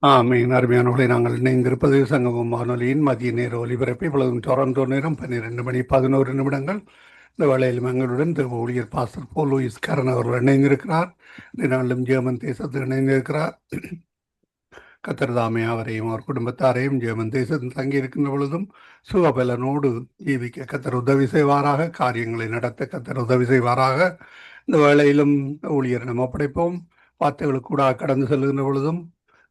ஆமீன். அருமையானவர்களே, நாங்கள் இணைந்திருப்பது சங்கமம் வானொலியின் மதிய நேர ஒலிபரப்பு. இப்பொழுதும் டொரண்டோ நேரம் 12 மணி 11 நிமிடங்கள். இந்த வேளையில் எங்களுடன் தேவ ஊழியர் பாஸ்டர் போல் லூயிஸ் கரன் அவர்கள் இணைந்திருக்கிறார். இந்த நாளிலும் ஜெர்மன் தேசத்தில் இணைந்திருக்கிறார். கர்த்தர் தாமே அவரையும் அவர் குடும்பத்தாரையும் ஜெர்மன் தேசத்தில் தங்கியிருக்கின்ற பொழுதும் சுகபலனோடு ஜீவிக்க கர்த்தர் உதவி செய்வாராக. காரியங்களை நடத்த கர்த்தர் உதவி செய்வாராக. இந்த வேளையிலும் ஊழியர் நம்ம ஒப்படைப்போம். வார்த்தைகளுக்கு கூட கடந்து செல்கின்ற பொழுதும்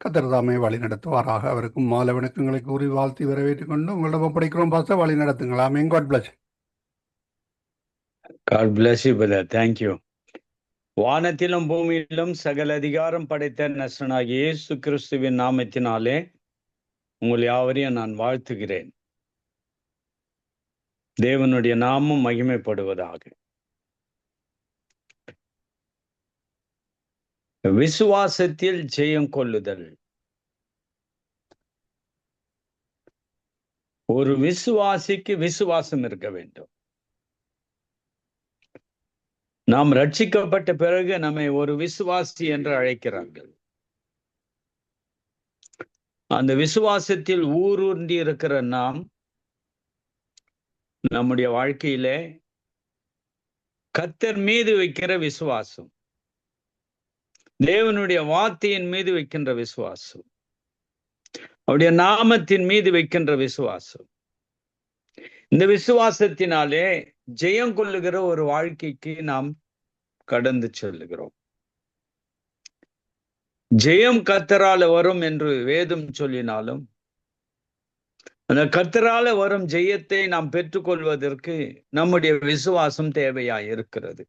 கர்த்தர் தாமே வழி நடத்துவாராக. அவருக்கும் மாலை வணக்கங்களை கூறி வாழ்த்தி வரவேற்றுக் கொண்டு உங்களிடம் ஒப்படைக்கிறோம். பாஸ்டர், வழி நடத்துங்கள். Amen. God bless. God bless you, brother. Thank you. வானத்திலும் பூமியிலும் சகல அதிகாரம் படைத்த நசனாகிய இயேசு கிறிஸ்துவின் நாமத்தினாலே உங்கள் யாவரையும் நான் வாழ்த்துகிறேன். தேவனுடைய நாமம் மகிமைப்படுவதாக. விசுவாசத்தில் ஜெயம் கொள்ளுதல். ஒரு விசுவாசிக்கு விசுவாசம் இருக்க வேண்டும். நாம் ரட்சிக்கப்பட்ட பிறகு நம்மை ஒரு விசுவாசி என்று அழைக்கிறார்கள். அந்த விசுவாசத்தில் ஊடுருவி இருக்கிற நாம் நம்முடைய வாழ்க்கையிலே கர்த்தர் மீது வைக்கிற விசுவாசம், தேவனுடைய வார்த்தையின் மீது வைக்கின்ற விசுவாசம், அவருடைய நாமத்தின் மீது வைக்கின்ற விசுவாசம், இந்த விசுவாசத்தினாலே ஜெயம் கொள்ளுகிற ஒரு வாழ்க்கைக்கு நாம் கடந்து செல்லுகிறோம். ஜெயம் கர்த்தரால வரும் என்று வேதம் சொல்லினாலும் அந்த கர்த்தரால வரும் ஜெயத்தை நாம் பெற்றுக்கொள்வதற்கு நம்முடைய விசுவாசம் தேவையாய் இருக்கிறது.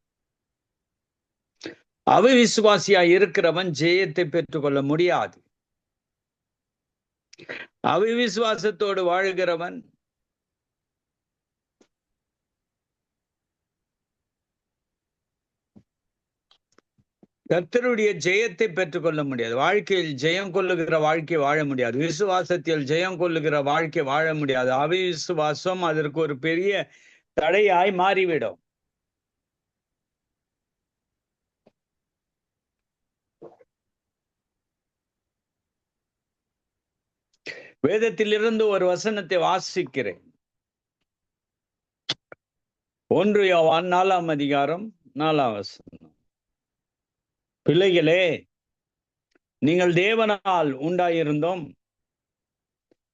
அவிசுவாசியாய் இருக்கிறவன் ஜெயத்தை பெற்றுக்கொள்ள முடியாது. அவிசுவாசத்தோடு வாழ்கிறவன் கர்த்தருடைய ஜெயத்தை பெற்றுக்கொள்ள முடியாது. வாழ்க்கையில் ஜெயம் கொள்ளுகிற வாழ்க்கை வாழ முடியாது. விசுவாசத்தில் ஜெயம் கொள்ளுகிற வாழ்க்கை வாழ முடியாது. அவிசுவாசம் அதற்கு ஒரு பெரிய தடையாய் மாறிவிடும். வேதத்திலிருந்து ஒரு வசனத்தை வாசிக்கிறேன். 1 யோவான் 4ஆம் அதிகாரம் 4ஆம் வசனம். பிள்ளைகளே, நீங்கள் தேவனால் உண்டாயிருந்தோம்,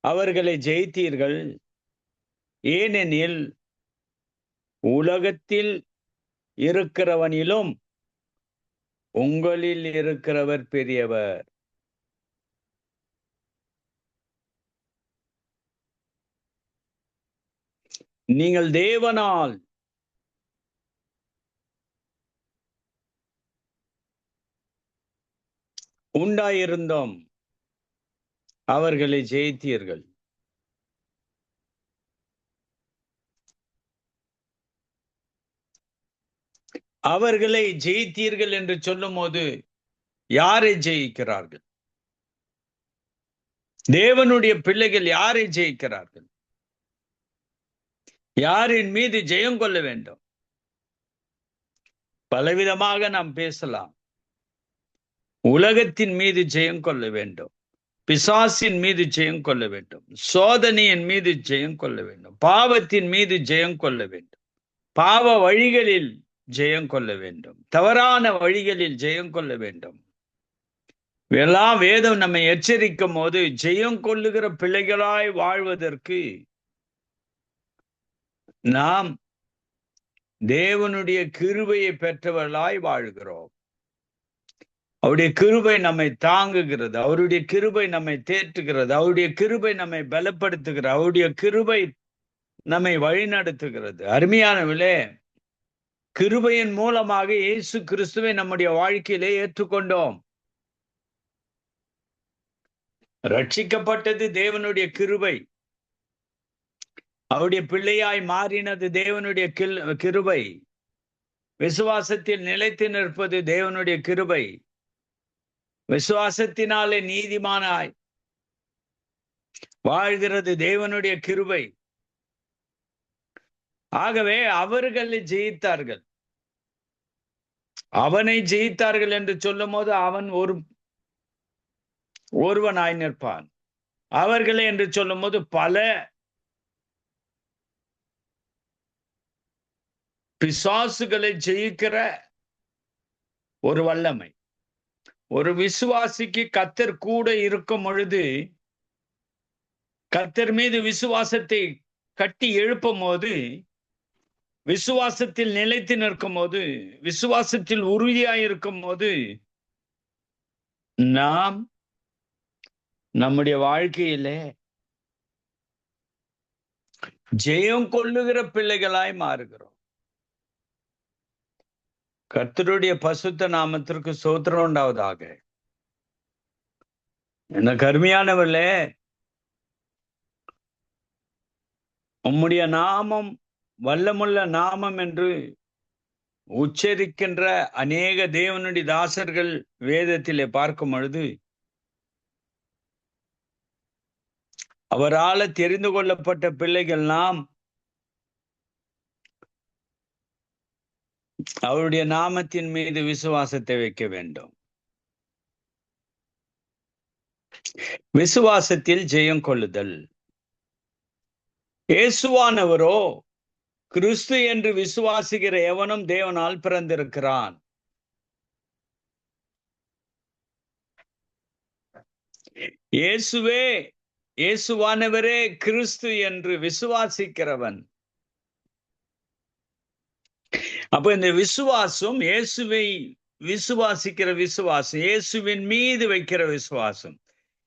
அவர்களை ஜெயித்தீர்கள். ஏனெனில் உலகத்தில் இருக்கிறவனிலும் உங்களில் இருக்கிறவர் பெரியவர். நீங்கள் தேவனால் உண்டாயிருந்தோம், அவர்களை ஜெயித்தீர்கள். அவர்களை ஜெயித்தீர்கள் என்று சொல்லும் போது யாரை ஜெயிக்கிறார்கள்? தேவனுடைய பிள்ளைகள் யாரை ஜெயிக்கிறார்கள்? யாரின் மீது ஜெயம் கொள்ள வேண்டும்? பலவிதமாக நாம் பேசலாம். உலகத்தின் மீது ஜெயம் கொள்ள வேண்டும், பிசாசின் மீது ஜெயம் கொள்ள வேண்டும், சோதனையின் மீது ஜெயம் கொள்ள வேண்டும், பாவத்தின் மீது ஜெயம் கொள்ள வேண்டும், பாவ வழிகளில் ஜெயம் கொள்ள வேண்டும், தவறான வழிகளில் ஜெயம் கொள்ள வேண்டும். எல்லாம் வேதம் நம்மை எச்சரிக்கும் போது ஜெயம் கொள்ளுகிற பிள்ளைகளாய் வாழ்வதற்கு நாம் தேவனுடைய கிருபையை பெற்றவர்களாய் வாழ்கிறோம். அவருடைய கிருபை நம்மை தாங்குகிறது, அவருடைய கிருபை நம்மை தேற்றுகிறது, அவருடைய கிருபை நம்மை பலப்படுத்துகிறது, அவருடைய கிருபை நம்மை வழிநடத்துகிறது. அருமையானவர்களே, கிருபையின் மூலமாக இயேசு கிறிஸ்துவை நம்முடைய வாழ்க்கையிலே ஏற்றுக்கொண்டோம். ரட்சிக்கப்பட்டது தேவனுடைய கிருபை. அவருடைய பிள்ளையாய் மாறினது தேவனுடைய கிருபை. விசுவாசத்தில் நிலைத்து நிற்பது தேவனுடைய கிருபை. விசுவாசத்தினாலே நீதிமானாய் வாழ்கிறது தேவனுடைய கிருபை. ஆகவே அவர்களை ஜெயித்தார்கள். அவனை ஜெயித்தார்கள் என்று சொல்லும் போது அவன் ஒரு ஒருவனாய் நிற்பான். அவர்களே என்று சொல்லும் போது பல பிசாசுகளை ஜெயிக்கிற ஒரு வல்லமை. ஒரு விசுவாசிக்கு கர்த்தர் கூட இருக்கும் பொழுது, கர்த்தர் மீது விசுவாசத்தை கட்டி எழுப்பும் போது, விசுவாசத்தில் நிலைத்து நிற்கும் போது, விசுவாசத்தில் உறுதியாய் இருக்கும் போது, நாம் நம்முடைய வாழ்க்கையிலே ஜெயம் கொள்ளுகிற பிள்ளைகளாய் மாறுகிறோம். கர்த்தருடைய பசுத்த நாமத்திற்கு ஸ்தோத்திரம் உண்டாவதாக. என்ன கருமையானவர்களே, உம்முடைய நாமம் வல்லமுள்ள நாமம் என்று உச்சரிக்கின்ற அநேக தேவனுடைய தாசர்கள் வேதத்திலே பார்க்கும் பொழுது, அவரால் தெரிந்து கொள்ளப்பட்ட பிள்ளைகள் நாம் அவருடைய நாமத்தின் மீது விசுவாசத்தை வைக்க வேண்டும். விசுவாசத்தில் ஜெயம் கொள்ளுதல். இயேசுவானவரோ கிறிஸ்து என்று விசுவாசிக்கிற எவனும் தேவனால் பிறந்திருக்கிறான். இயேசுவானவரே கிறிஸ்து என்று விசுவாசிக்கிறவன். அப்ப இந்த விசுவாசம் இயேசுவை விசுவாசிக்கிற விசுவாசம், இயேசுவின் மீது வைக்கிற விசுவாசம்,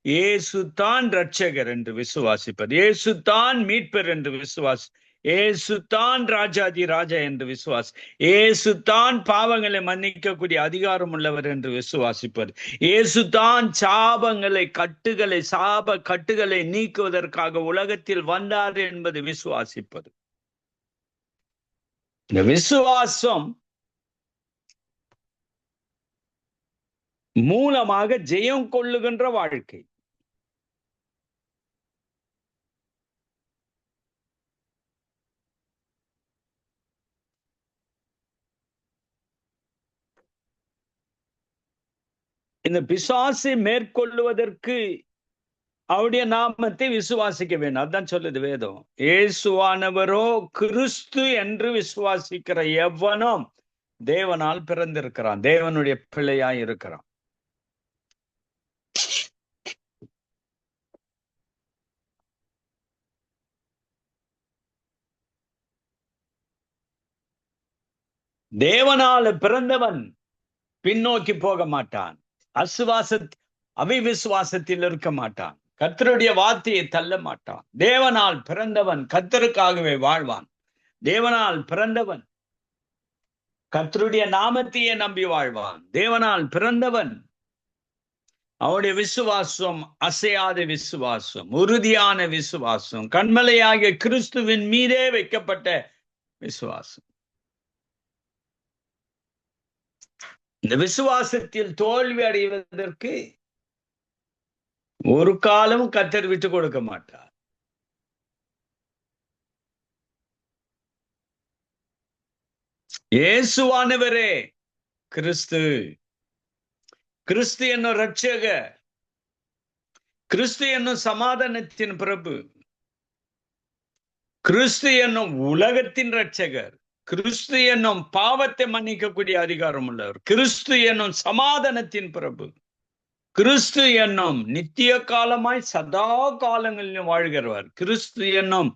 இயேசு தான் இரட்சகர் என்று விசுவாசிப்பது, இயேசு தான் மீட்பர் என்று விசுவாசி, இயேசு தான் ராஜாதி ராஜா என்று விசுவாசி, இயேசு தான் பாவங்களை மன்னிக்கக்கூடிய அதிகாரம் உள்ளவர் என்று விசுவாசிப்பது, இயேசு தான் சாப கட்டுகளை நீக்குவதற்காக உலகத்தில் வந்தார் என்பது விசுவாசிப்பது. இந்த விசுவாசம் மூலமாக ஜெயம் கொள்ளுகின்ற வாழ்க்கை. இந்த பிசாசை மேற்கொள்ளுவதற்கு அவருடைய நாமத்தை விசுவாசிக்க வேண்டும். அதுதான் சொல்லுது வேதம். இயேசுவானவரோ கிறிஸ்து என்று விசுவாசிக்கிற எவனும் தேவனால் பிறந்திருக்கிறான், தேவனுடைய பிள்ளையாய் இருக்கிறான். தேவனால பிறந்தவன் பின்னோக்கி போக மாட்டான், அவிவிசுவாசத்தில் இருக்க மாட்டான், கர்த்தருடைய வார்த்தையை தள்ள மாட்டான். தேவனால் பிறந்தவன் கர்த்தருக்காகவே வாழ்வான். தேவனால் பிறந்தவன் கர்த்தருடைய நாமத்தையே நம்பி வாழ்வான். தேவனால் பிறந்தவன் அவருடைய விசுவாசம் அசையாத விசுவாசம், உறுதியான விசுவாசம், கண்மலையாகிய கிறிஸ்துவின் மீதே வைக்கப்பட்ட விசுவாசம். இந்த விசுவாசத்தில் தோல்வி அடைவதற்கு ஒரு காலம் கர்த்தர் விட்டு கொடுக்க மாட்டார். இயேசுவானவரே கிறிஸ்து, கிறிஸ்து என்னும் இரட்சகர், கிறிஸ்து என்னும் சமாதானத்தின் பிரபு, கிறிஸ்து என்னும் உலகத்தின் இரட்சகர், கிறிஸ்து என்னும் பாவத்தை மன்னிக்கக்கூடிய அதிகாரம் உள்ளவர், கிறிஸ்து என்னும் சமாதானத்தின் பிரபு, கிறிஸ்து என்னும் நித்திய காலமாய் சதா காலங்களிலும் வாழ்கிறவர், கிறிஸ்து என்னும்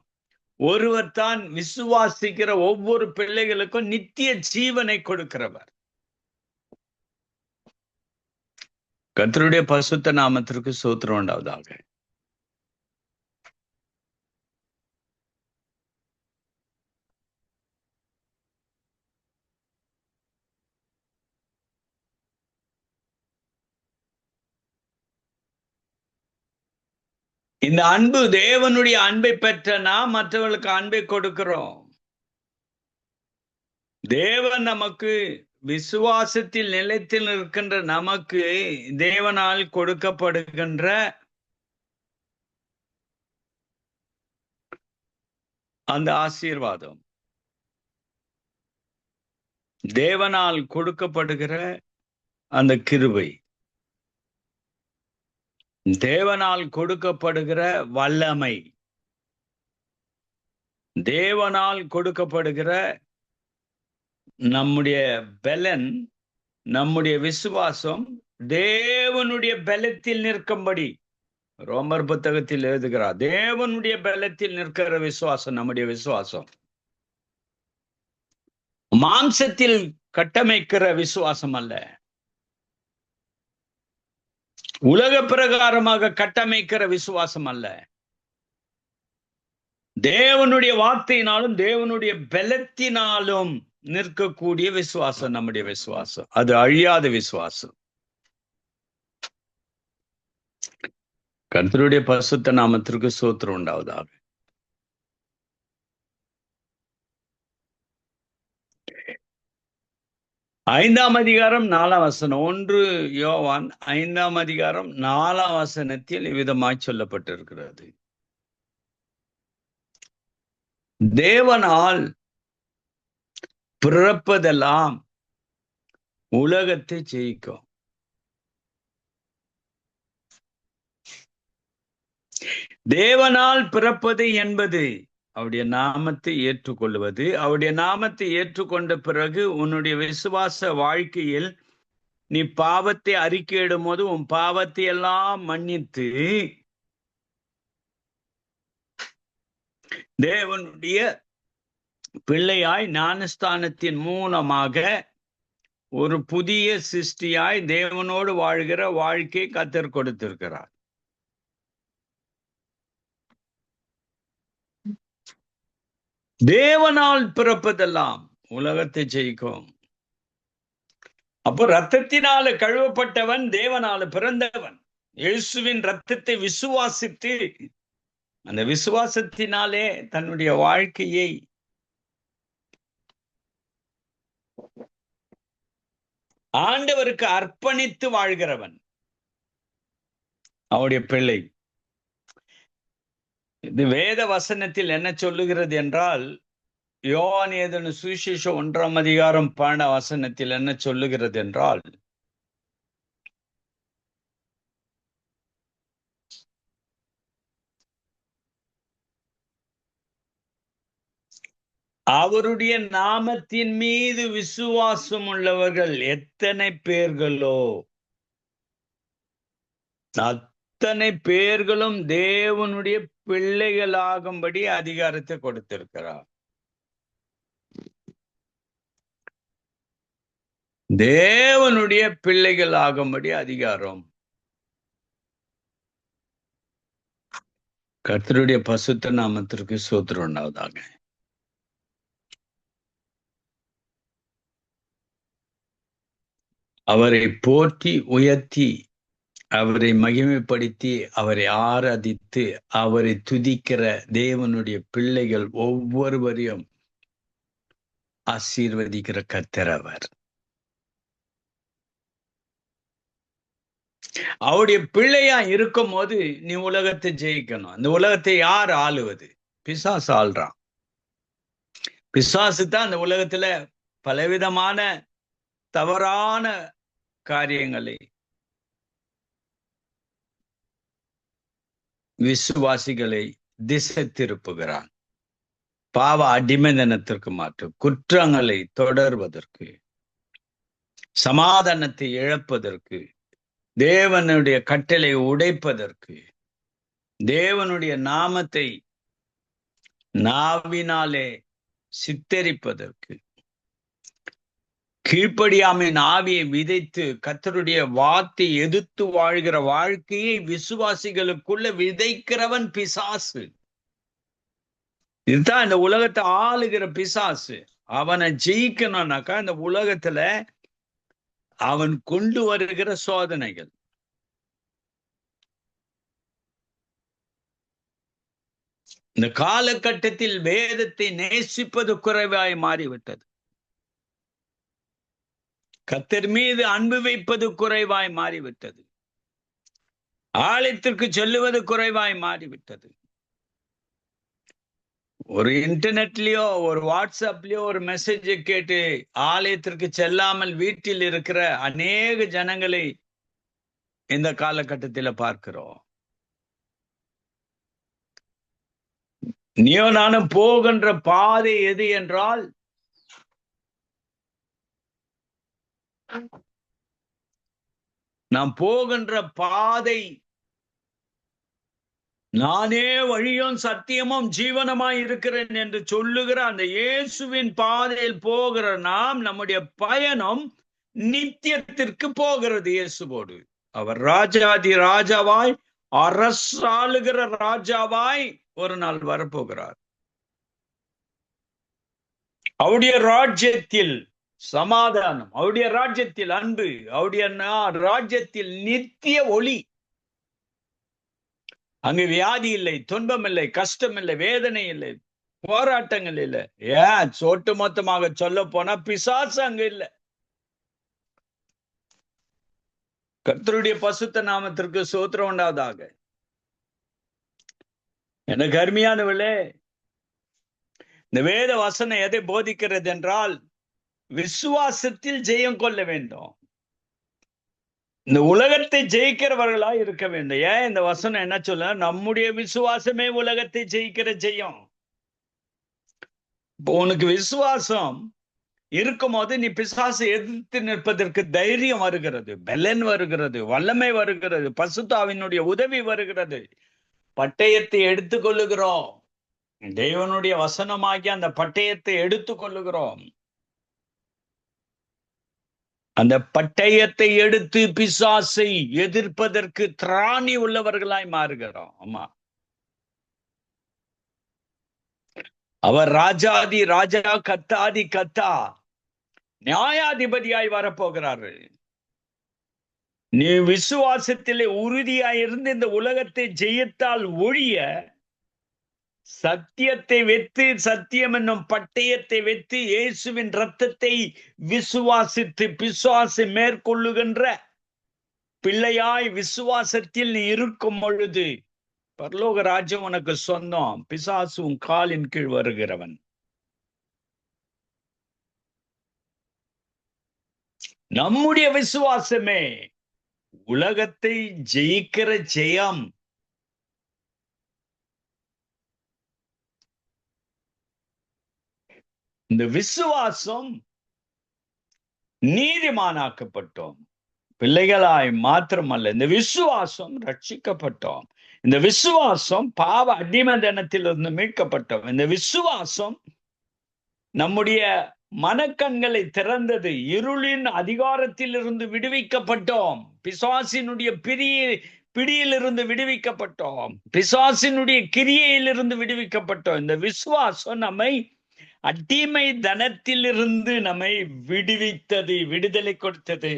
ஒருவர் தான் விசுவாசிக்கிற ஒவ்வொரு பிள்ளைகளுக்கும் நித்திய ஜீவனை கொடுக்கிறவர். கர்த்தருடைய பரிசுத்த நாமத்திற்கு ஸ்தோத்திரம் உண்டாவதாக. இந்த அன்பு, தேவனுடைய அன்பை பெற்ற நாம் மற்றவர்களுக்கு அன்பை கொடுக்கிறோம். தேவன் நமக்கு விசுவாசத்தில் நிலைத்தில் இருக்கின்ற நமக்கு தேவனால் கொடுக்கப்படுகின்ற அந்த ஆசீர்வாதம், தேவனால் கொடுக்கப்படுகிற அந்த கிருபை, தேவனால் கொடுக்கப்படுகிற வல்லமை, தேவனால் கொடுக்கப்படுகிற நம்முடைய பலன், நம்முடைய விசுவாசம் தேவனுடைய பலத்தில் நிற்கும்படி ரோமர் புத்தகத்தில் எழுதுகிறார். தேவனுடைய பலத்தில் நிற்கிற விசுவாசம் நம்முடைய விசுவாசம். மாம்சத்தில் கட்டமைக்கிற விசுவாசம் அல்ல, உலக பிரகாரமாக கட்டமைக்கிற விசுவாசம் அல்ல. தேவனுடைய வார்த்தையினாலும் தேவனுடைய பலத்தினாலும் நிற்கக்கூடிய விசுவாசம் நம்முடைய விசுவாசம். அது அழியாத விசுவாசம். கர்த்தருடைய பரிசுத்த நாமத்திற்கு ஸ்தோத்திரம் உண்டாவதாக. ஐந்தாம் அதிகாரம் 4ஆம் வசனம், 1 யோவான் 5ஆம் அதிகாரம் 4ஆம் வசனத்தில் இவ்விதமாய் சொல்லப்பட்டிருக்கிறது. தேவனால் பிறப்பதெல்லாம் உலகத்தை ஜெயிக்கும். தேவனால் பிறப்பது என்பது அவருடைய நாமத்தை ஏற்றுக்கொள்வது. அவருடைய நாமத்தை ஏற்றுக்கொண்ட பிறகு உன்னுடைய விசுவாச வாழ்க்கையில் நீ பாவத்தை அறிக்கையிடும் போது உன் பாவத்தை எல்லாம் மன்னித்து தேவனுடைய பிள்ளையாய் ஞானஸ்தானத்தின் மூலமாக ஒரு புதிய சிருஷ்டியாய் தேவனோடு வாழ்கிற வாழ்க்கை கர்த்தர் கொடுத்திருக்கிறார். தேவனால் பிறப்பதெல்லாம் உலகத்தை ஜெயிக்கும். அப்போ ரத்தத்தினால கழுவப்பட்டவன் தேவனால பிறந்தவன். இயேசுவின் ரத்தத்தை விசுவாசித்து அந்த விசுவாசத்தினாலே தன்னுடைய வாழ்க்கையை ஆண்டவருக்கு அர்ப்பணித்து வாழ்கிறவன் அவருடைய பிள்ளை. இது வேத வசனத்தில் என்ன சொல்லுகிறது என்றால், யோவான் எழுதின சுவிசேஷம் 1ஆம் அதிகாரம் 12ஆம் வசனத்தில் என்ன சொல்லுகிறது என்றால், அவருடைய நாமத்தின் மீது விசுவாசம் உள்ளவர்கள் எத்தனை பேர்களோ அத்தனை பேர்களும் தேவனுடைய பிள்ளைகளாகும்படி அதிகாரத்தை கொடுத்திருக்கிறார். தேவனுடைய பிள்ளைகளாகும்படி அதிகாரம். கர்த்தருடைய பரிசுத்த நாமத்திற்கு ஸ்தோத்திரம் உண்டாவதாக. அவரை போற்றி உயர்த்தி அவரை மகிமைப்படுத்தி அவரை ஆராதித்து அவரை துதிக்கிற தேவனுடைய பிள்ளைகள் ஒவ்வொருவரையும் ஆசீர்வதிக்கிற கர்த்தர் அவர். அவருடைய பிள்ளையா இருக்கும் போது நீ உலகத்தை ஜெயிக்கணும். அந்த உலகத்தை யார் ஆளுவது? பிசாசு ஆள்றான். பிசாசு தான் அந்த உலகத்துல பலவிதமான தவறான காரியங்களை விசுவாசிகளை திசை திருப்புகிறான். பாவ அடிமைதனத்திற்கு மாற்றும், குற்றங்களை தொடர்வதற்கு, சமாதானத்தை இழப்பதற்கு, தேவனுடைய கட்டளை உடைப்பதற்கு, தேவனுடைய நாமத்தை நாவினாலே சித்தரிப்பதற்கு, கீழ்ப்படியாமையின் ஆவியை விதைத்து கர்த்தருடைய வார்த்தை எதிர்த்து வாழ்கிற வாழ்க்கையை விசுவாசிகளுக்குள்ள விதைக்கிறவன் பிசாசு. இதுதான் இந்த உலகத்தை ஆளுகிற பிசாசு. அவனை ஜெயிக்கணும்னாக்கா இந்த உலகத்துல அவன் கொண்டு வருகிற சோதனைகள். இந்த காலகட்டத்தில் வேதத்தை நேசிப்பது குறைவாய் மாறிவிட்டது. கர்த்தர் மீது அன்பு வைப்பது குறைவாய் மாறிவிட்டது. ஆலயத்திற்கு செல்லுவது குறைவாய் மாறிவிட்டது. ஒரு இன்டர்நெட்லயோ ஒரு வாட்ஸ்அப்லயோ ஒரு மெசேஜை கேட்டு ஆலயத்திற்கு செல்லாமல் வீட்டில் இருக்கிற அநேக ஜனங்களை இந்த காலகட்டத்தில் பார்க்கிறோம். நீயோ நானும் போகின்ற பாதை எது என்றால் நாம் போகின்ற பாதை நானே வழியும் சத்தியமும் ஜீவனமாய் இருக்கிறேன் என்று சொல்லுகிற அந்த இயேசுவின் பாதையில் போகிற நாம் நம்முடைய பயணம் நித்தியத்திற்கு போகிறது. இயேசுவோடு அவர் ராஜாதி ராஜாவாய் அரசாளுகிற ராஜாவாய் ஒரு நாள் வரப்போகிறார். அவருடைய ராஜ்யத்தில் சமாதானம், அவருடைய ராஜ்யத்தில் அன்பு, அவருடைய ராஜ்யத்தில் நித்திய ஒளி. அங்கு வியாதி இல்லை, துன்பம் இல்லை, கஷ்டம் இல்லை, வேதனை இல்லை, போராட்டங்கள் இல்லை. ஏன் ஒட்டு மொத்தமாக சொல்ல போனா பிசாசு அங்கு இல்லை. கர்த்தருடைய பசுத்த நாமத்திற்கு ஸ்தோத்திரம் உண்டாவதாக. எனக்கு அருமையானவர்களே, இந்த வேத வசனம் எதை போதிக்கிறது என்றால் விசுவாசத்தில் ஜெயம் கொள்ள வேண்டும். இந்த உலகத்தை ஜெயிக்கிறவர்களா இருக்க வேண்டும். ஏன் இந்த வசனம் என்ன சொல்ல? நம்முடைய விசுவாசமே உலகத்தை ஜெயிக்கிற ஜெயம். இப்போ உனக்கு விசுவாசம் இருக்கும் போது நீ பிசாசை எதிர்த்து நிற்பதற்கு தைரியம் வருகிறது, பலன் வருகிறது, வல்லமை வருகிறது, பசுத்தாவினுடைய உதவி வருகிறது. பட்டயத்தை எடுத்துக்கொள்ளுகிறோம். தேவனுடைய வசனமாகி அந்த பட்டயத்தை எடுத்துக்கொள்ளுகிறோம். அந்த பட்டயத்தை எடுத்து பிசாசை எதிர்ப்பதற்கு திராணி உள்ளவர்களாய் மாறுகிறோம். ஆமா, அவர் ராஜாதி ராஜா, கத்தாதி கத்தா, நியாயாதிபதியாய் வரப்போகிறார்கள். நீ விசுவாசத்திலே உறுதியாய் இருந்து இந்த உலகத்தை ஜெயித்தால் ஒழிய சத்தியத்தை வெத்து, சத்தியம் என்னும் பட்டயத்தை வெத்து, இயேசுவின் இரத்தத்தை விசுவாசித்து பிசாசை மேற்கொள்ளுகின்ற பிள்ளையாய் விசுவாசத்தில் நீ இருக்கும் பொழுது பரலோக ராஜ்யம் உனக்கு சொந்தம். பிசாசு உன் காலின் கீழ் வருகிறவன். நம்முடைய விசுவாசமே உலகத்தை ஜெயிக்கிற ஜெயம். இந்த விசுவாசம் நீதிமானாக்கப்பட்டோம், பிள்ளைகளாய் மாத்திரமல்ல, இந்த விசுவாசம் ரட்சிக்கப்பட்டோம். இந்த விசுவாசம் பாவ அடிமைத்தனத்திலிருந்து மீட்கப்பட்டோம். இந்த விசுவாசம் நம்முடைய மனக்கண்களை திறந்தது. இருளின் அதிகாரத்திலிருந்து விடுவிக்கப்பட்டோம். பிசாசினுடைய பிடியிலிருந்து விடுவிக்கப்பட்டோம். பிசாசினுடைய கிரியையிலிருந்து விடுவிக்கப்பட்டோம். இந்த விசுவாசம் நம்மை அடிமை தனத்திலிருந்து நம்மை விடுவித்தது, விடுதலை கொடுத்தது.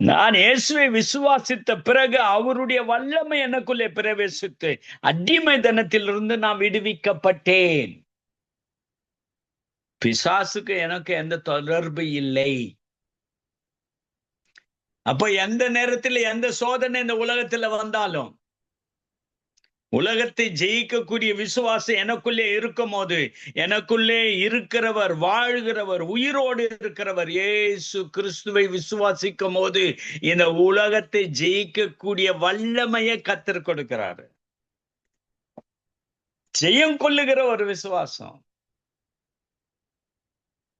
நான் இயேசுவை விசுவாசித்த பிறகு அவருடைய வல்லமை எனக்குள்ளே பிரவேசித்து அடிமை தனத்திலிருந்து நான் விடுவிக்கப்பட்டேன். பிசாசுக்கு எனக்கு எந்த தொடர்பு இல்லை. அப்ப எந்த நேரத்தில் எந்த சோதனை இந்த உலகத்துல வந்தாலும் உலகத்தை ஜெயிக்கக்கூடிய விசுவாசம் எனக்குள்ளே இருக்கும் போது, எனக்குள்ளே இருக்கிறவர், வாழ்கிறவர், உயிரோடு இருக்கிறவர் இயேசு கிறிஸ்துவை விசுவாசிக்கும் போது இந்த உலகத்தை ஜெயிக்கக்கூடிய வல்லமையை கர்த்தர் கொடுக்கிறாரு. ஜெயம் கொள்ளுகிற ஒரு விசுவாசம்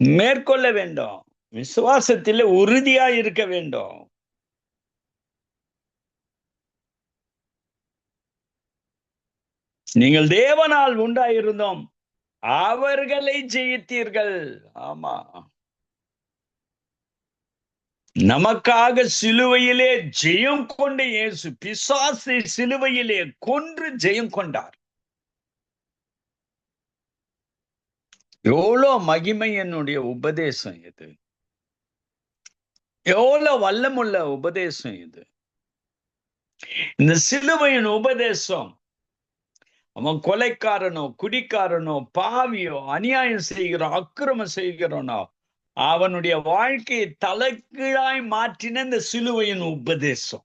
மேற்கொள்ள வேண்டும். விசுவாசத்தில் உறுதியா இருக்க வேண்டும். நீங்கள் தேவனால் உண்டாயிருந்தோம், அவர்களை ஜெயித்தீர்கள். ஆமா, நமக்காக சிலுவையிலே ஜெயம் கொண்ட இயேசு பிசாசை சிலுவையிலே கொன்று ஜெயம் கொண்டார். எவ்வளவு மகிமை என்னுடைய உபதேசம் இது! எவ்வளவு வல்லமுள்ள உபதேசம் இது! இந்த சிலுவையின் உபதேசம் அவன் கொலைக்காரனோ, குடிக்காரனோ, பாவியோ, அநியாயம் செய்கிறோம், அக்கிரமம் செய்கிறோனோ அவனுடைய வாழ்க்கையை தலைகீழாய் மாற்றின இந்த சிலுவையின் உபதேசம்.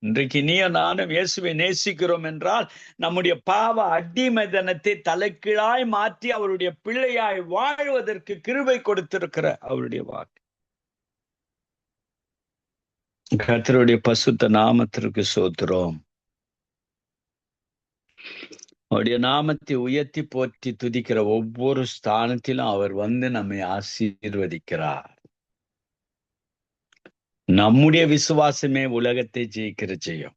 இன்றைக்கு நீயோ நானும் இயேசுவை நேசிக்கிறோம் என்றால் நம்முடைய பாவ அடிமைத்தனத்தை தலைகீழாய் மாற்றி அவருடைய பிள்ளையாய் வாழ்வதற்கு கிருபை கொடுத்திருக்கிற அவருடைய வாக்கு. கர்த்தருடைய பசுத்த நாமத்திற்கு ஸ்தோத்திரம். அவருடைய நாமத்தை உயர்த்தி போற்றி துதிக்கிற ஒவ்வொரு ஸ்தானத்திலும் அவர் வந்து நம்மை ஆசீர்வதிக்கிறார். நம்முடைய விசுவாசமே உலகத்தை ஜெயிக்கிற ஜெயம்.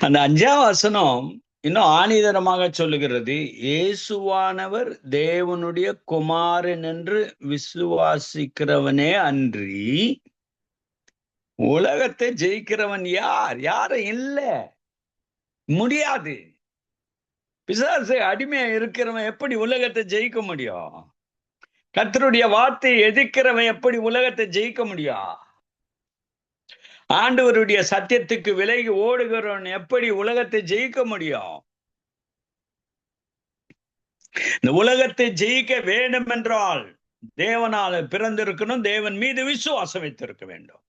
அந்த 5ஆம் வசனம் இன்னும் ஆணிதரமாக சொல்லுகிறது, இயேசுவானவர் தேவனுடைய குமாரன் என்று விசுவாசிக்கிறவனே அன்றி உலகத்தை ஜெயிக்கிறவன் யார்? யாரும் இல்ல, முடியாது. பிசாசு அடிமையா இருக்கிறவன் எப்படி உலகத்தை ஜெயிக்க முடியும்? கர்த்தருடைய வார்த்தையை எதிர்க்கிறவன் எப்படி உலகத்தை ஜெயிக்க முடியும்? ஆண்டவருடைய சத்தியத்துக்கு விலகி ஓடுகிறவன் எப்படி உலகத்தை ஜெயிக்க முடியும்? இந்த உலகத்தை ஜெயிக்க வேண்டும் என்றால் தேவனால பிறந்திருக்கணும், தேவன் மீது விசுவாசம் வைத்திருக்க வேண்டும்.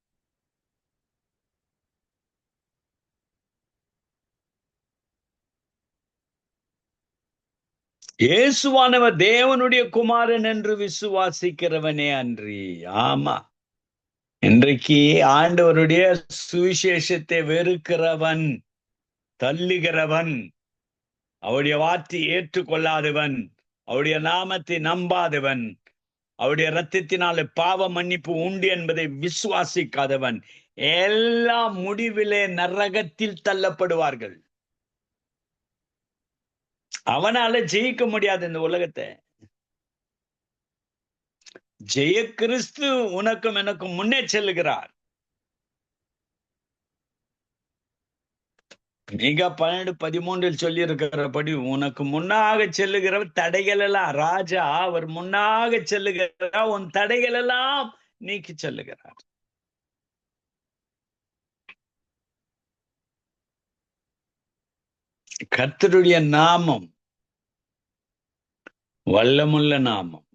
இயேசுவானவர் தேவனுடைய குமாரன் என்று விசுவாசிக்கிறவனே அன்றி. ஆமா, இன்றைக்கு ஆண்டவருடைய சுவிசேஷத்தை வெறுக்கிறவன், தள்ளுகிறவன், அவருடைய வார்த்தை ஏற்றுக்கொள்ளாதவன், அவருடைய நாமத்தை நம்பாதவன், அவருடைய இரத்தத்தினால பாவ மன்னிப்பு உண்டு என்பதை விசுவாசிக்காதவன் எல்லாம் முடிவிலே நரகத்தில் தள்ளப்படுவார்கள். அவனால ஜெயிக்க முடியாது இந்த உலகத்தை. ஜெய கிறிஸ்து உனக்கும் எனக்கும் முன்னே செல்லுகிறார். நீங்க 12:13 சொல்லி இருக்கிறபடி உனக்கு முன்னாக செல்லுகிறவர் தடைகள் எல்லாம், ராஜா அவர் முன்னாக செல்லுகிறார், உன் தடைகள் எல்லாம் நீக்கி செல்லுகிறார். கர்த்தருடைய நாமம் வல்லமுள்ள நாமம்.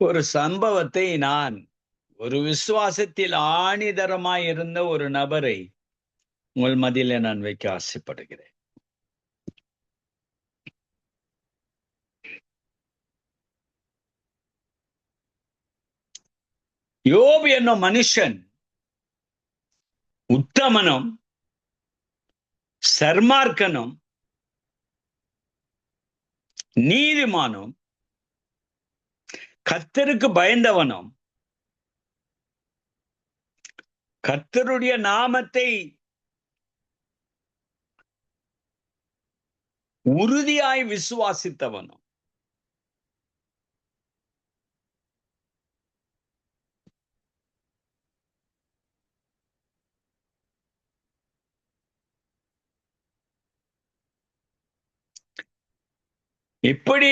ஒரு சம்பவத்தை நான் ஒரு விசுவாசத்தில் ஆணிதரமாய் இருந்த ஒரு நபரை உங்கள் மத்தியிலே நான் வைக்க ஆசைப்படுகிறேன். யோபு என்னும் மனுஷன் உத்தமனும் சர்மார்க்கனும் நீதிமானும் கர்த்தருக்கு பயந்தவனும் கர்த்தருடைய நாமத்தை உறுதியாய் விசுவாசித்தவனும். இப்படி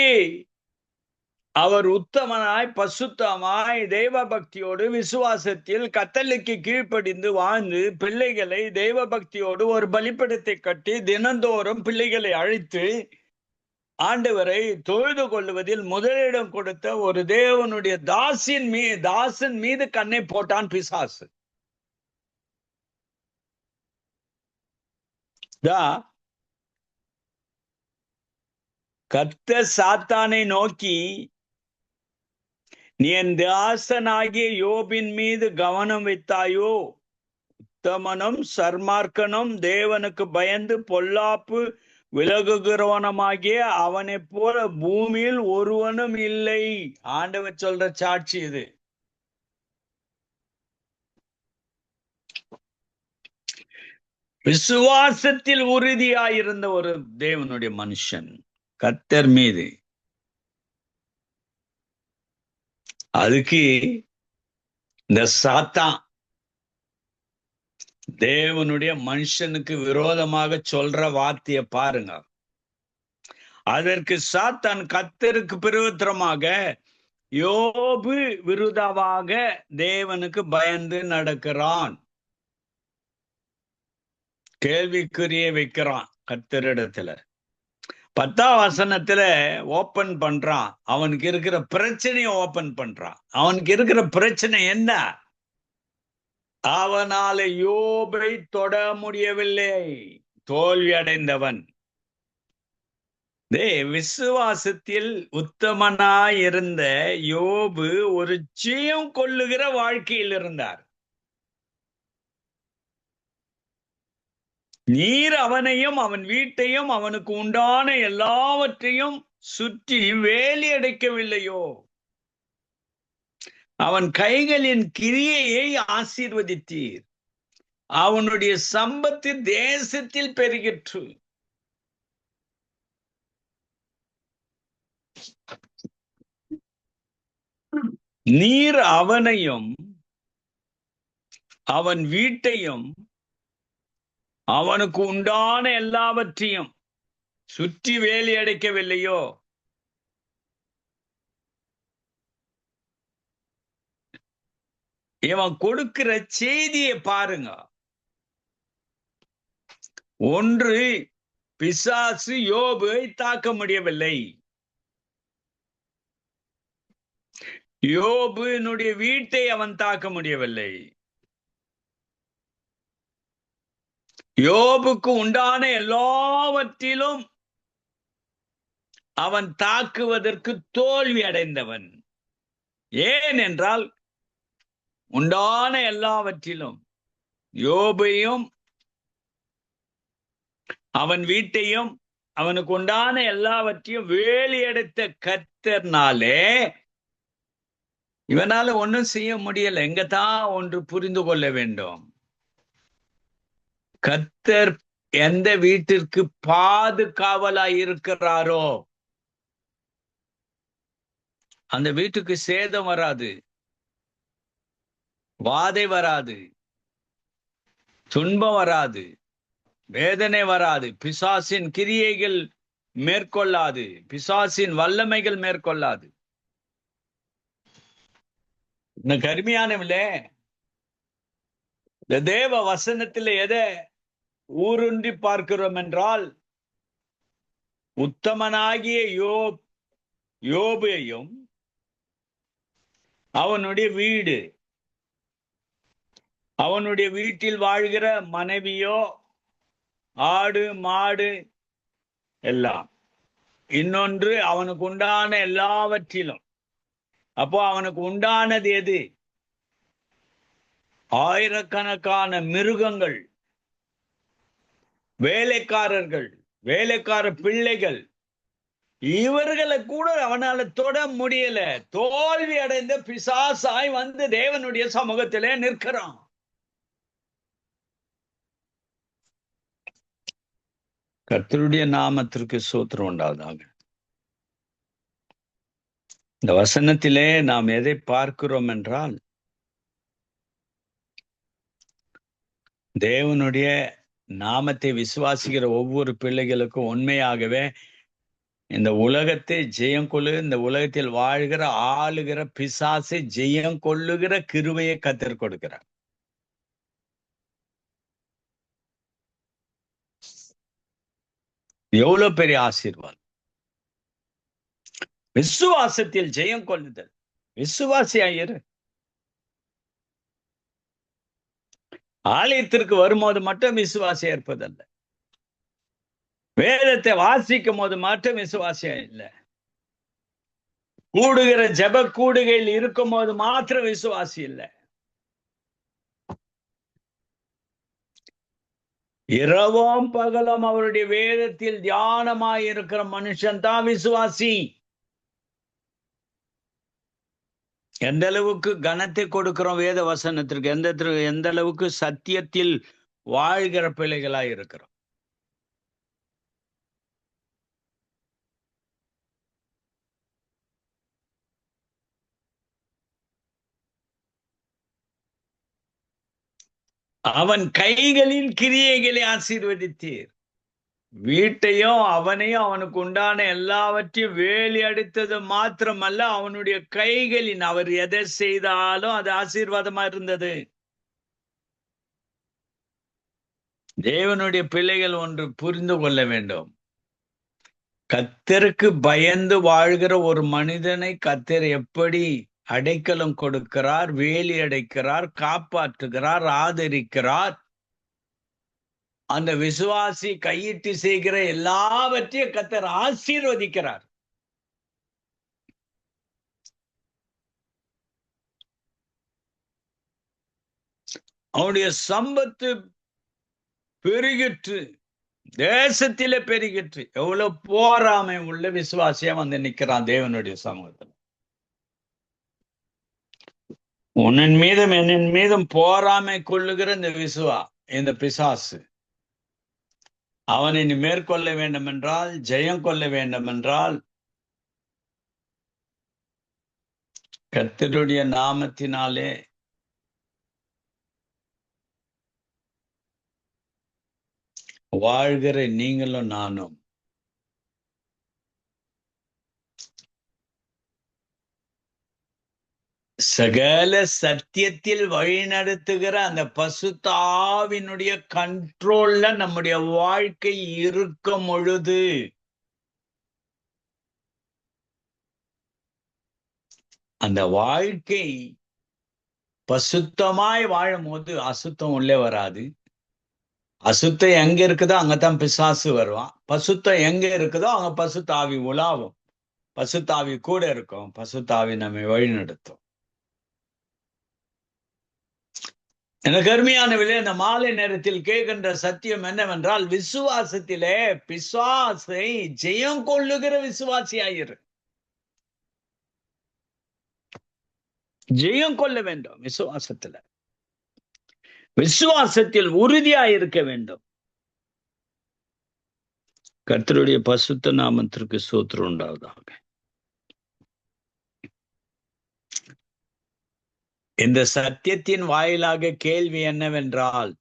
அவர் உத்தமனாய் பசுத்தமாய் தெய்வ பக்தியோடு விசுவாசத்தில் கர்த்தருக்கு கீழ்ப்படிந்து வாழ்ந்து பிள்ளைகளை தெய்வ பக்தியோடு ஒரு பலிபீடத்தை கட்டி தினந்தோறும் பிள்ளைகளை அழைத்து ஆண்டவரை தொழுது கொள்வதில் முதலிடம் கொடுத்த ஒரு தேவனுடைய தாசன் மீது கண்ணை போட்டான் பிசாசு. கர்த்தர் சாத்தானை நோக்கி, நீ என் தாசனாகிய யோபின் மீது கவனம் வைத்தாயோ? உத்தமனும் சர்மார்க்கனும் தேவனுக்கு பயந்து பொல்லாப்பு விலகுகிறவனமாகிய அவனை போல பூமியில் ஒருவனும் இல்லை. ஆண்டவர் சொல்ற சாட்சி இது. விசுவாசத்தில் உறுதியாயிருந்த ஒரு தேவனுடைய மனுஷன் கர்த்தர் மீது, அதுக்கு இந்த சாத்தான் தேவனுடைய மனுஷனுக்கு விரோதமாக சொல்ற வார்த்தையை பாருங்க. அதற்கு சாத்தான் கர்த்தருக்கு பிரவிரோதமாக யோபு விருதாவாக தேவனுக்கு பயந்து நடக்கிறான், கேள்விக்குறிய வைக்கிறான் கர்த்தரிடத்துல. 10ஆம் வசனத்துல ஓபன் பண்றான், அவனுக்கு இருக்கிற பிரச்சனையை ஓபன் பண்றான். அவனுக்கு இருக்கிற பிரச்சனை என்ன? அவனால யோபை தொட முடியவில்லை, தோல்வி அடைந்தவன். விசுவாசத்தில் உத்தமனாயிருந்த யோபு ஒரு ஜெயம் கொள்ளுகிற வாழ்க்கையில் இருந்தார். நீர் அவனையும் அவன் வீட்டையும் அவனுக்கு உண்டான எல்லாவற்றையும் சுற்றி வேலி அடைக்கவில்லையோ? அவன் கைகளின் கிரியையை ஆசீர்வதித்தீர். அவனுடைய சம்பத்து தேசத்தில் பெருகிற்று. நீர் அவனையும் அவன் வீட்டையும் அவனுக்கு உண்டான எல்லாவற்றையும் சுற்றி வேலி அடைக்கவில்லையோ? இவன் கொடுக்கிற செய்தியை பாருங்க. ஒன்று, பிசாசு யோபுவை தாக்க முடியவில்லை. யோபுனுடைய வீட்டை அவன் தாக்க முடியவில்லை. யோபுக்கு உண்டான எல்லாவற்றிலும் அவன் தாக்குவதற்கு தோல்வி அடைந்தவன். ஏனென்றால் உண்டான எல்லாவற்றிலும் யோபையும் அவன் வீட்டையும் அவனுக்கு உண்டான எல்லாவற்றையும் வேலியடைத்த கர்த்தர்னாலே இவனால ஒன்றும் செய்ய முடியல. எங்கதான் ஒன்று புரிந்து கொள்ள வேண்டும். கர்த்தர் எந்த வீட்டிற்கு பாதுகாவலாய் இருக்கிறாரோ அந்த வீட்டுக்கு சேதம் வராது, வாதை வராது, துன்பம் வராது, வேதனை வராது, பிசாசின் கிரியைகள் மேற்கொள்ளாது, பிசாசின் வல்லமைகள் மேற்கொள்ளாது. இந்த கருமையானவில்லை, இந்த தேவ வசனத்தில் எதை ஊருன்றி பார்க்கிறோம் என்றால், உத்தமனாகிய யோபையும் அவனுடைய வீடு, அவனுடைய வீட்டில் வாழ்கிற மனைவியோ ஆடு மாடு எல்லாம், இன்னொன்று அவனுக்கு உண்டான எல்லாவற்றிலும். அப்போ அவனுக்கு உண்டானது எது? ஆயிரக்கணக்கான மிருகங்கள், வேலைக்காரர்கள், வேலைக்கார பிள்ளைகள், இவர்களை கூட அவனால தொட முடியல. தோல்வி அடைந்த பிசாசாய் வந்து தேவனுடைய சமூகத்திலே நிற்கிறான். கர்த்தருடைய நாமத்திற்கு ஸ்தோத்திரம் உண்டாவதாக. இந்த வசனத்திலே நாம் எதை பார்க்கிறோம் என்றால், தேவனுடைய நாமத்தை விசுவாசிக்கிற ஒவ்வொரு பிள்ளைகளுக்கும் உண்மையாகவே இந்த உலகத்தை ஜெயம் கொள்ளு, இந்த உலகத்தில் வாழ்கிற ஆளுகிற பிசாசை ஜெயம் கொள்ளுகிற கிருபையை கர்த்தர் கொடுக்கிறார். எவ்வளவு பெரிய ஆசீர்வாதம்! விசுவாசத்தில் ஜெயம் கொள்ளுதல். விசுவாசியாயிரு. ஆலயத்திற்கு வரும்போது மட்டும் விசுவாசியா இருப்பதல்ல, வேதத்தை வாசிக்கும் போது மட்டும் விசுவாசியா இல்லை, கூடுகிற ஜெப கூடுகையில் இருக்கும் போது மாத்திரம் விசுவாசி இல்லை. இரவும் பகலும் அவருடைய வேதத்தில் தியானமாய் இருக்கிற மனுஷன் தான் விசுவாசி. எந்த அளவுக்கு கனத்தை கொடுக்கிறோம் வேத வசனத்திற்கு, எந்த அளவுக்கு சத்தியத்தில் வாழ்கிற பிள்ளைகளாய் இருக்கிறோம். அவன் கைகளின் கிரியைகளை ஆசீர்வதித்தீர். வீட்டையும் அவனையும் அவனுக்கு உண்டான எல்லாவற்றையும் வேலி அடித்தது மாத்திரமல்ல, அவனுடைய கைகளின், அவர் எதை செய்தாலும் அது ஆசீர்வாதமா இருந்தது. தேவனுடைய பிள்ளைகள் ஒன்று புரிந்து கொள்ள வேண்டும். கர்த்தருக்கு பயந்து வாழ்கிற ஒரு மனிதனை கர்த்தர் எப்படி அடைக்கலம் கொடுக்கிறார், வேலி அடைக்கிறார், காப்பாற்றுகிறார், ஆதரிக்கிறார். அந்த விசுவாசி கையிட்டு செய்கிற எல்லாவற்றையும் கர்த்தர் ஆசீர்வதிக்கிறார். அவனுடைய சம்பத்து பெருகிற்று, தேசத்திலே பெருகிற்று. எவ்வளவு போராமை உள்ள விசுவாசியா வந்து நிக்கிறான் தேவனுடைய சமூகத்தில். உன்னின் மீதும் என்னின் மீதும் போராமை கொள்ளுகிற இந்த பிசாசு அவனை மேற்கொள்ள வேண்டும் என்றால், ஜெயம் கொள்ள வேண்டும் என்றால், கர்த்தருடைய நாமத்தினாலே வாழ்கிற நீங்களும் நானும் சகல சத்தியத்தில் வழிநடத்துகிற அந்த பசுத்த ஆவியினுடைய கண்ட்ரோல்ல நம்முடைய வாழ்க்கை இருக்கும் பொழுது அந்த வாழ்க்கை பசுத்தமாய் வாழும் போது அசுத்தம் உள்ளே வராது. அசுத்தம் எங்க இருக்குதோ அங்கதான் பிசாசு வருவான். பசுத்தம் எங்க இருக்குதோ அங்க பசுத்தாவி உலாவும். பசுத்தாவி கூட இருக்கும். பசுத்தாவி நம்மை வழிநடத்தும். எனக்கு அருமையானவர்களே, இந்த மாலை நேரத்தில் கேட்கின்ற சத்தியம் என்னவென்றால், விசுவாசத்திலே பிசாசை ஜெயம் கொள்ளுகிற விசுவாசியாயிரு. ஜெயம் கொள்ள வேண்டும். விசுவாசத்தில் உறுதியாயிருக்க வேண்டும். கர்த்தருடைய பசுத்த நாமத்திற்கு ஸ்தோத்திரம் உண்டாவதாக. இந்த சத்தியத்தின் வாயிலாக கேள்வி என்னவென்றால்,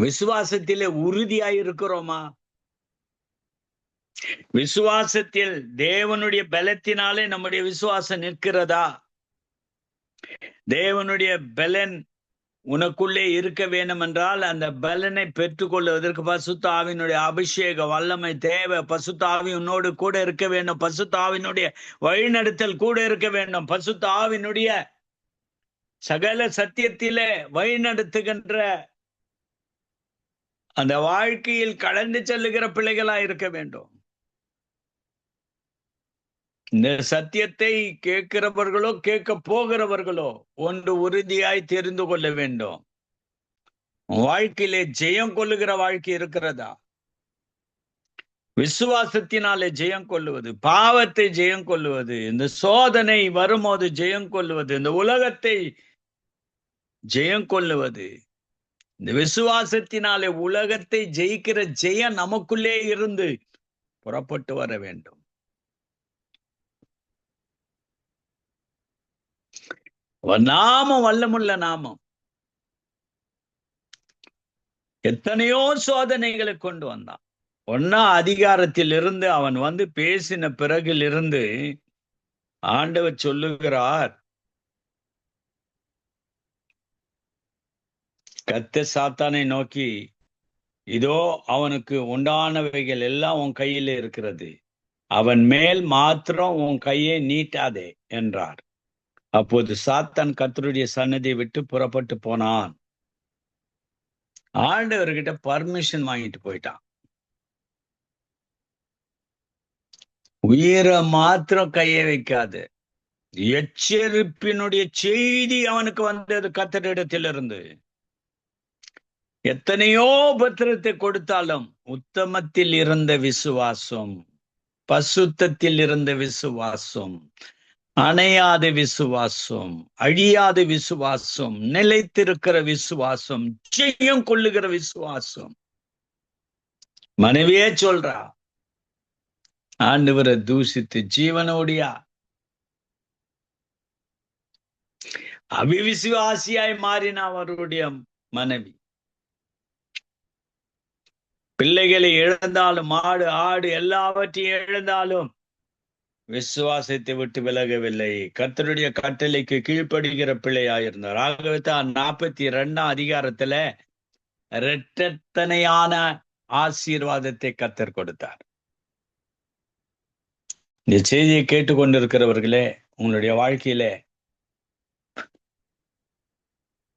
விசுவாசத்திலே உறுதியாயிருக்கிறோமா? விசுவாசத்தில் தேவனுடைய பலத்தினாலே நம்முடைய விசுவாசம் நிற்கிறதா? தேவனுடைய பலன் உனக்குள்ளே இருக்க வேண்டும் என்றால் அந்த பலனை பெற்றுக்கொள்வதற்கு பசுத்த ஆவியினுடைய அபிஷேக வல்லமை தேவை. பசுத்த ஆவி உன்னோடு கூட இருக்க வேண்டும். பசுத்த ஆவியினுடைய வழிநடத்தல் கூட இருக்க வேண்டும். பசுத்த ஆவியினுடைய சகல சத்தியத்திலே வழிநடத்துகின்ற அந்த வாழ்க்கையில் கடந்து செல்லுகிற பிள்ளைகளா இருக்க வேண்டும். இந்த சத்தியத்தை கேட்கிறவர்களோ கேட்க போகிறவர்களோ ஒன்று உறுதியாய் தெரிந்து கொள்ள வேண்டும். வாழ்க்கையிலே ஜெயம் கொள்ளுகிற வாழ்க்கை இருக்கிறதா? விசுவாசத்தினாலே ஜெயம் கொள்ளுவது, பாவத்தை ஜெயம் கொள்ளுவது, இந்த சோதனை வரும்போது ஜெயம் கொள்ளுவது, இந்த உலகத்தை ஜெயம் கொள்ளுவது, இந்த விசுவாசத்தினாலே உலகத்தை ஜெயிக்கிற ஜெயம் நமக்குள்ளே இருந்து புறப்பட்டு வர வேண்டும். நாமம் வல்லமுள்ள நாமம். எத்தனையோ சோதனைகளை கொண்டு வந்தான். அதிகாரத்தில் இருந்து அவன் வந்து பேசின பிறகிலிருந்து ஆண்டவர் சொல்லுகிறார், கர்த்தர் சாத்தானை நோக்கி, இதோ அவனுக்கு உண்டானவைகள் எல்லாம் உன் கையில இருக்கிறது, அவன் மேல் மாத்திரம் உன் கையை நீட்டாதே என்றார். அப்போது சாத்தான் கர்த்தருடைய சன்னதியை விட்டு புறப்பட்டு போனான். ஆண்டவர்கிட்ட பர்மிஷன் வாங்கிட்டு போயிட்டான். உயிரை மாத்திரம் கையை வைக்காது. எச்சரிப்பினுடைய செய்தி அவனுக்கு வந்தது கர்த்தரிடத்திலிருந்து. எத்தனையோ பத்திரத்தை கொடுத்தாலும் உத்தமத்தில் இருந்த விசுவாசம், பசுத்தத்தில் இருந்த விசுவாசம், அணையாத விசுவாசம், அழியாத விசுவாசம், நிலைத்திருக்கிற விசுவாசம், ஜெயம் கொள்ளுகிற விசுவாசம். மனைவியே சொல்றா, ஆண்டவரை தூசித்து ஜீவனோடியா அவிவிசுவாசியாய் மாறின அவருடைய மனைவி. பிள்ளைகளை இழந்தாலும், மாடு ஆடு எல்லாவற்றையும் இழந்தாலும் விசுவாசத்தை விட்டு விலகவில்லை. கர்த்தருடைய கட்டளைக்கு கீழ்ப்படுகிற பிள்ளையாயிருந்தார். ஆகவே தான் 42ஆம் அதிகாரத்துல இரட்டத்தனையான ஆசீர்வாதத்தை கர்த்தர் கொடுத்தார். இந்த செய்தியை கேட்டுக்கொண்டிருக்கிறவர்களே, உங்களுடைய வாழ்க்கையில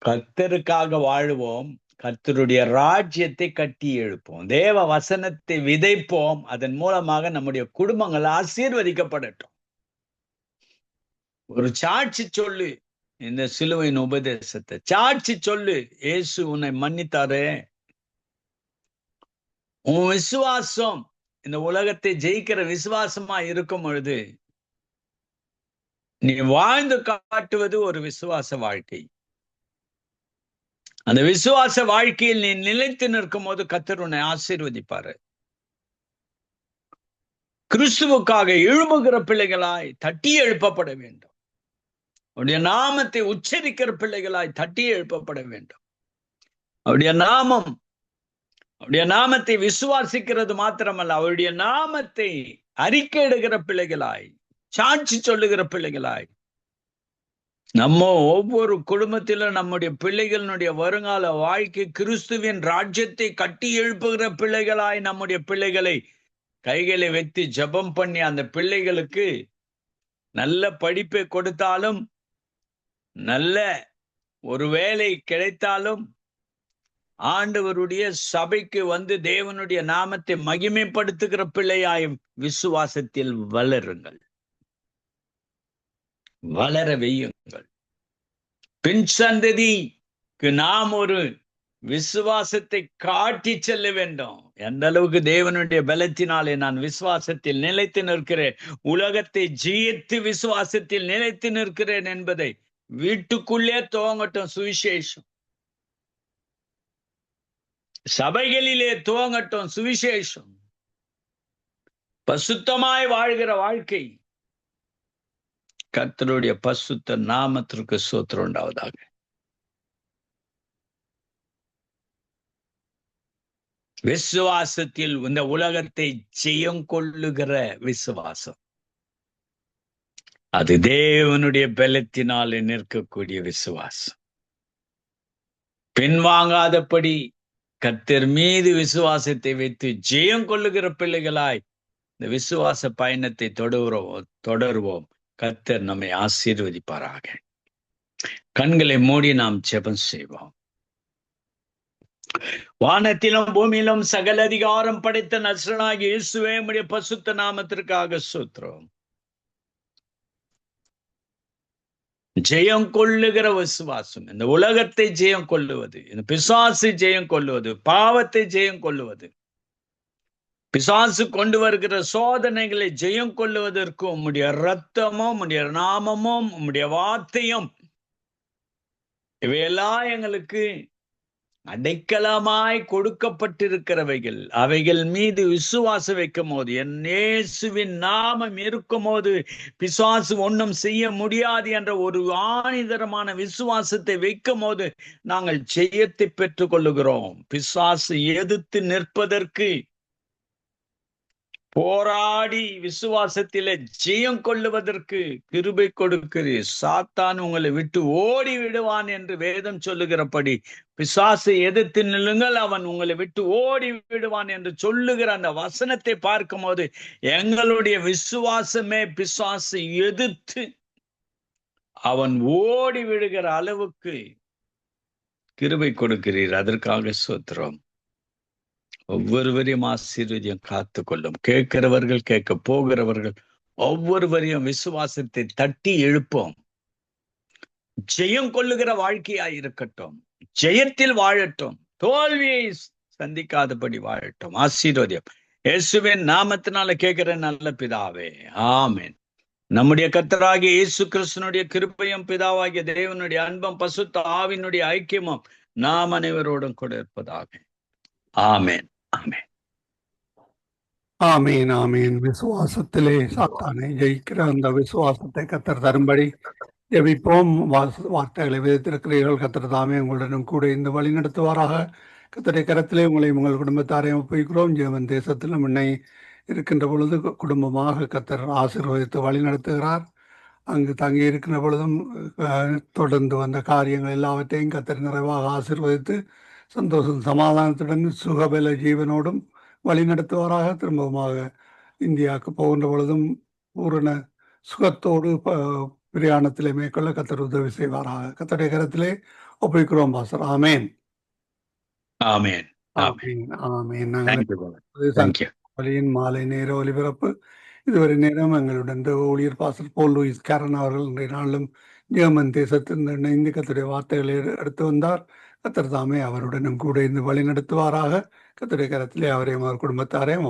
கர்த்தருக்காக வாழுவோம், கர்த்தருடைய ராஜ்யத்தை கட்டி எழுப்போம், தேவ வசனத்தை விதைப்போம். அதன் மூலமாக நம்முடைய குடும்பங்கள் ஆசீர்வதிக்கப்படட்டும். ஒரு சாட்சி சொல்லு இந்த சிலுவையின் உபதேசத்தை, சாட்சி சொல்லு. இயேசு உன்னை மன்னித்தாரு. உன் விசுவாசம் இந்த உலகத்தை ஜெயிக்கிற விசுவாசமா இருக்கும் பொழுது நீ வாழ்ந்து காட்டுவது ஒரு விசுவாச வாழ்க்கை. அந்த விசுவாச வாழ்க்கையில் நீ நிலைத்து நிற்கும் போது கர்த்தர் உன்னை ஆசீர்வதிப்பாரு. கிறிஸ்துவுக்காக எழும்புகிற பிள்ளைகளாய் தட்டி எழுப்பப்பட வேண்டும். அவருடைய நாமத்தை உச்சரிக்கிற பிள்ளைகளாய் தட்டி எழுப்பப்பட வேண்டும். அவருடைய நாமத்தை விசுவாசிக்கிறது மாத்திரமல்ல, அவருடைய நாமத்தை அறிக்கையிடுகிற பிள்ளைகளாய், சாட்சி சொல்லுகிற பிள்ளைகளாய், நம்ம ஒவ்வொரு குடும்பத்திலும் நம்முடைய பிள்ளைகளுடைய வருங்கால வாழ்க்கை கிறிஸ்துவின் ராஜ்யத்தை கட்டி எழுப்புகிற பிள்ளைகளாய் நம்முடைய பிள்ளைகளை கைகளை வைத்து ஜெபம் பண்ணி அந்த பிள்ளைகளுக்கு நல்ல படிப்பை கொடுத்தாலும், நல்ல ஒரு வேலை கிடைத்தாலும், ஆண்டவருடைய சபைக்கு வந்து தேவனுடைய நாமத்தை மகிமைப்படுத்துகிற பிள்ளையாய் விசுவாசத்தில் வளருங்கள், வளர வையுங்கள். பின் சந்ததிக்கு நாம் ஒரு விசுவாசத்தை காட்டி செல்ல வேண்டும். எந்த அளவுக்கு தேவனுடைய பலத்தினாலே நான் விசுவாசத்தில் நிலைத்து நிற்கிறேன், உலகத்தை ஜெயித்து விசுவாசத்தில் நிலைத்து நிற்கிறேன் என்பதை வீட்டுக்குள்ளே துவங்கட்டும் சுவிசேஷம், சபைகளிலே துவங்கட்டும் சுவிசேஷம். பசுத்தமாய் வாழ்கிற வாழ்க்கை. கர்த்தருடைய பசுத்த நாமத்திற்கு ஸ்தோத்திரம் உண்டாவதாக. விசுவாசத்தில் இந்த உலகத்தை ஜெயம் கொள்ளுகிற விசுவாசம், அது தேவனுடைய பலத்தினாலே நிற்கக்கூடிய விசுவாசம். பின்வாங்காதபடி கர்த்தர் மீது விசுவாசத்தை வைத்து ஜெயம் கொள்ளுகிற பிள்ளைகளாய் இந்த விசுவாச பயணத்தை தொடருவோம். கர்த்தர் நம்மை ஆசீர்வதிப்பாராக. கண்களை மூடி நாம் ஜெபம் செய்வோம். வானத்திலும் பூமியிலும் சகல அதிகாரம் படைத்த நசரனாகிய இயேசுவே, உம்முடைய பசுத்த நாமத்திற்காக ஸ்தோத்திரம். ஜெயம் கொள்ளுகிற விசுவாசம், இந்த உலகத்தை ஜெயம் கொள்ளுவது, இந்த பிசாசு ஜெயம் கொள்ளுவது, பாவத்தை ஜெயம் கொள்ளுவது, பிசாசு கொண்டு வருகிற சோதனைகளை ஜெயம் கொள்ளுவதற்கு உம்முடைய இரத்தமும் உம்முடைய நாமமும் உம்முடைய வார்த்தையும் இவையெல்லாம் எங்களுக்கு அடைக்கலமாய் கொடுக்கப்பட்டிருக்கிறவைகள். அவைகள் மீது விசுவாசம் வைக்கும் போது, என் இயேசுவின் நாமம் இருக்கும் போது பிசாசு ஒன்றும் செய்ய முடியாது என்ற ஒரு ஆணிதரமான விசுவாசத்தை வைக்கும் போது நாங்கள் ஜெயத்தை பெற்றுக் கொள்ளுகிறோம். பிசாசு எதிர்த்து நிற்பதற்கு போராடி விசுவாசத்தில ஜெயம் கொள்ளுவதற்கு கிருபை கொடுக்கிறீர். சாத்தான் உங்களை விட்டு ஓடி விடுவான் என்று வேதம் சொல்லுகிறபடி பிசாசை எதிர்த்து நில்லுங்கள், அவன் உங்களை விட்டு ஓடி விடுவான் என்று சொல்லுகிற அந்த வசனத்தை பார்க்கும் போது எங்களுடைய விசுவாசமே பிசாசை எதிர்த்து அவன் ஓடி விடுகிற அளவுக்கு கிருபை கொடுக்கிறீர். அதற்காக ஸ்தோத்திரம். ஒவ்வொருவரையும் ஆசீர்வதியும் காத்து கொள்ளும். கேட்கிறவர்கள், கேட்க போகிறவர்கள் ஒவ்வொருவரையும் விசுவாசத்தை தட்டி எழுப்போம். ஜெயம் கொள்ளுகிற வாழ்க்கையாய் இருக்கட்டும், ஜெயத்தில் வாழட்டும், தோல்வியை சந்திக்காதபடி வாழட்டும். ஆசீர்வதியம் இயேசுவின் நாமத்தினால கேட்கிற நல்ல பிதாவே, ஆமென். நம்முடைய கர்த்தராகிய இயேசு கிறிஸ்துவினுடைய கிருபையும் பிதாவாகிய தேவனுடைய அன்பும் பசுத்த ஆவியினுடைய ஐக்கியமும் நாம் அனைவரோடும் கூட இருப்பதாக. ஆமென், ஆமென், ஆமீன், ஆமீன். விசுவாசத்திலே சாத்தானை ஜெயிக்கிற அந்த விசுவாசத்தை கர்த்தர் தரும்படி ஜெபிப்போம். வார்த்தைகளை விதைத்திருக்கிறீர்கள். கர்த்தர் தாமே உங்களுடனும் கூட இந்த வழி நடத்துவாராக. கர்த்தருடைய கரத்திலே உங்களையும் உங்கள் குடும்பத்தாரையும் ஒப்புவிக்கிறோம். ஜெர்மன் தேசத்திலும் முன்னை இருக்கின்ற பொழுது குடும்பமாக கர்த்தர் ஆசீர்வதித்து வழி நடத்துகிறார். அங்கு தங்கி இருக்கின்ற பொழுதும் தொடர்ந்து வந்த காரியங்கள் எல்லாவற்றையும் கர்த்தர் நிறைவாக ஆசீர்வதித்து சந்தோஷம் சமாதானத்துடன் சுகபல ஜீவனோடும் வழி நடத்துவாராக. திரும்பமாக இந்தியாவுக்கு போகின்ற பொழுதும் பூரண சுகத்தோடு பிரயாணத்திலே மேற்கொள்ள கத்தர் உதவி செய்வாராக. கத்தருடைய கரத்திலே ஒப்புவிக்கிறோம் பாஸ்டர். ஆமேன். ஆமென். ஆமென். ஆமேன். ஆமேன். நாங்கள் தேங்க்யூ தேங்க்யூ. வழியின் மாலை நேர ஒலிபரப்பு இதுவரை நேரம் எங்களுடன் ஊழியர் பாஸ்டர் போல் லூயிஸ் கேரன் அவர்கள் இன்றைய நாளிலும் ஜெர்மன் தேசத்தில் இணைந்து கத்தருடைய வார்த்தைகளை எடுத்து வந்தார். கத்தர் தாமே அவருடனும் கூட இருந்து வழி நடத்துவாராக. கத்தருடைய கரத்திலே அவரையும் அவர் குடும்பத்தாரையும்